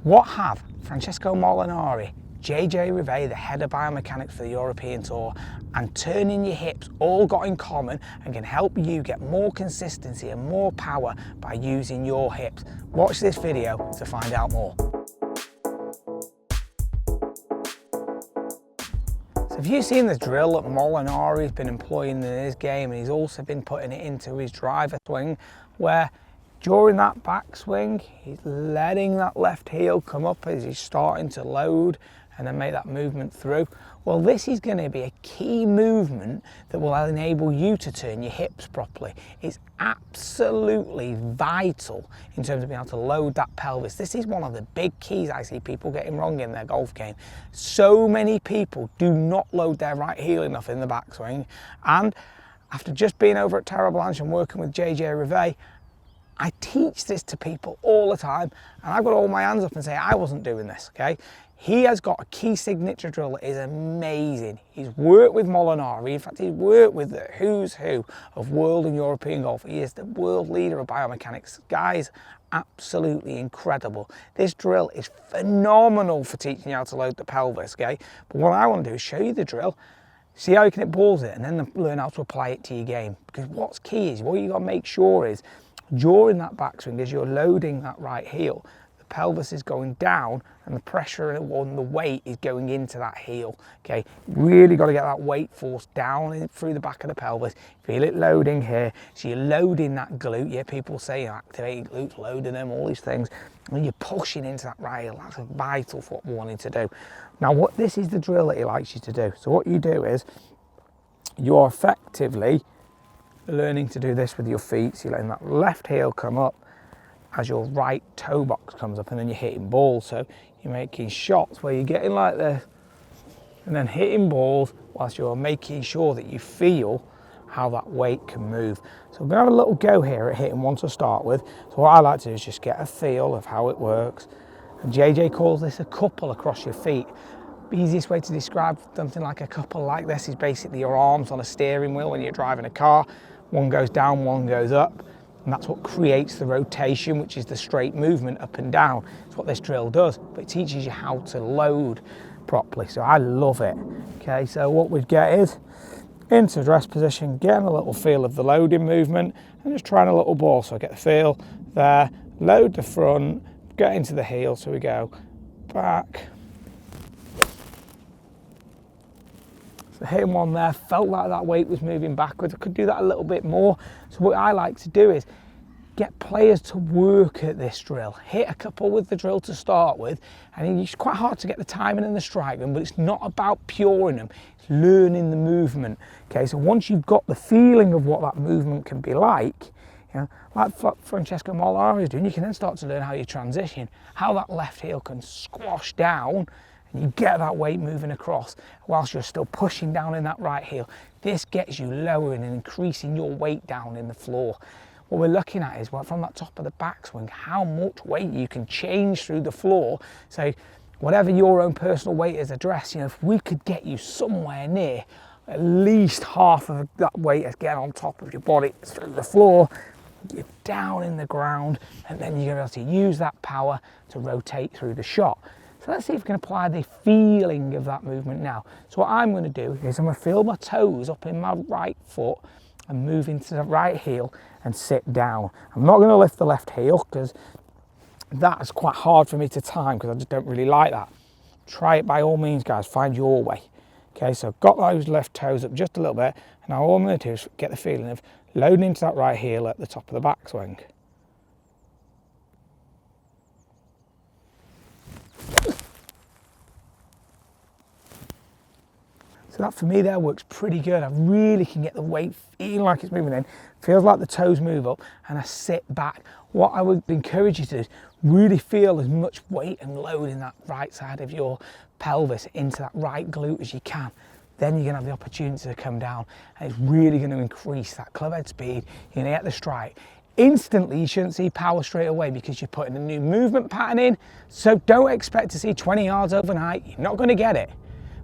What have Francesco Molinari, JJ Rivet, the head of biomechanics for the European Tour, and turning your hips all got in common and can help you get more consistency and more power by using your hips? Watch this video to find out more. So have you seen the drill that Molinari's been employing in his game, and he's also been putting it into his driver swing, where during that backswing, he's letting that left heel come up as he's starting to load and then make that movement through? Well, this is going to be a key movement that will enable you to turn your hips properly. It's absolutely vital in terms of being able to load that pelvis. This is one of the big keys I see people getting wrong in their golf game. So many people do not load their right heel enough in the backswing, and after just being over at Terra Blanche and working with JJ Rivet, I teach this to people all the time, and I've got to hold my hands up and say I wasn't doing this, okay? He has got a key signature drill that is amazing. He's worked with Molinari. In fact, he's worked with the who's who of world and European golf. He is the world leader of biomechanics. Guys, absolutely incredible. This drill is phenomenal for teaching you how to load the pelvis, okay? But what I want to do is show you the drill, see how you can hit balls it, and then learn how to apply it to your game. Because what's key is, what you got to make sure is, during that backswing, as you're loading that right heel, the pelvis is going down and the pressure on the weight is going into that heel, okay? Really got to get that weight force down through the back of the pelvis. Feel it loading here. So you're loading that glute. Yeah, people say activate glutes, loading them, all these things. And you're pushing into that right heel. That's vital for what we're wanting to do. Now, this is the drill that he likes you to do. So what you do is, you're effectively learning to do this with your feet. So you're letting that left heel come up as your right toe box comes up, and then you're hitting balls. So you're making shots where you're getting like this and then hitting balls whilst you're making sure that you feel how that weight can move. So we're going to have a little go here at hitting one to start with. So what I like to do is just get a feel of how it works. And JJ calls this a couple across your feet. The easiest way to describe something like a couple like this is basically your arms on a steering wheel when you're driving a car. One goes down, one goes up, and that's what creates the rotation, which is the straight movement up and down. It's what this drill does, but it teaches you how to load properly. So I love it. Okay, so what we'd get is into rest position, getting a little feel of the loading movement, and just trying a little ball. So I get the feel there, load the front, get into the heel, so we go back. So hitting one there, felt like that weight was moving backwards. I could do that a little bit more. So what I like to do is get players to work at this drill. Hit a couple with the drill to start with, and it's quite hard to get the timing and the striking, but it's not about puring them, it's learning the movement. Okay, so once you've got the feeling of what that movement can be like, you know, like Francesco Molinari is doing, you can then start to learn how you transition, how that left heel can squash down, and you get that weight moving across whilst you're still pushing down in that right heel. This gets you lowering and increasing your weight down in the floor. What we're looking at is, well, from that top of the backswing, how much weight you can change through the floor. So whatever your own personal weight is addressed, you know, if we could get you somewhere near at least half of that weight as getting on top of your body through the floor, you're down in the ground, and then you're going to be able to use that power to rotate through the shot. So let's see if we can apply the feeling of that movement now. So what I'm going to do is I'm going to feel my toes up in my right foot and move into the right heel and sit down. I'm not going to lift the left heel because that's quite hard for me to time, because I just don't really like that. Try it by all means, guys. Find your way. Okay, so I've got those left toes up just a little bit. And now all I'm going to do is get the feeling of loading into that right heel at the top of the backswing. So that for me there works pretty good. I really can get the weight feeling like it's moving in. Feels like the toes move up and I sit back. What I would encourage you to do is really feel as much weight and load in that right side of your pelvis into that right glute as you can. Then you're going to have the opportunity to come down, and it's really going to increase that club head speed. You're going to get the strike. Instantly, you shouldn't see power straight away because you're putting a new movement pattern in. So don't expect to see 20 yards overnight. You're not going to get it.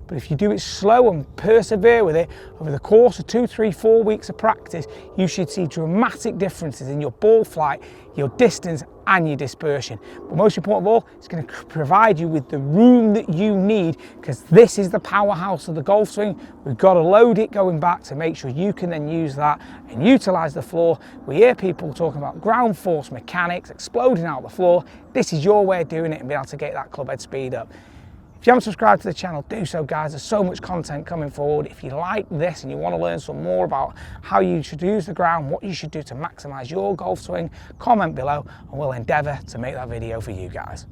But if you do it slow and persevere with it over the course of 2, 3, 4 weeks of practice, you should see dramatic differences in your ball flight, your distance and your dispersion. But most important of all, it's going to provide you with the room that you need, because this is the powerhouse of the golf swing. We've got to load it going back to make sure you can then use that and utilize the floor. We hear people talking about ground force mechanics, exploding out the floor. This is your way of doing it and being able to get that club head speed up. If you haven't subscribed to the channel, do so guys. There's so much content coming forward. If you like this and you want to learn some more about how you should use the ground, what you should do to maximize your golf swing, comment below and we'll endeavor to make that video for you guys.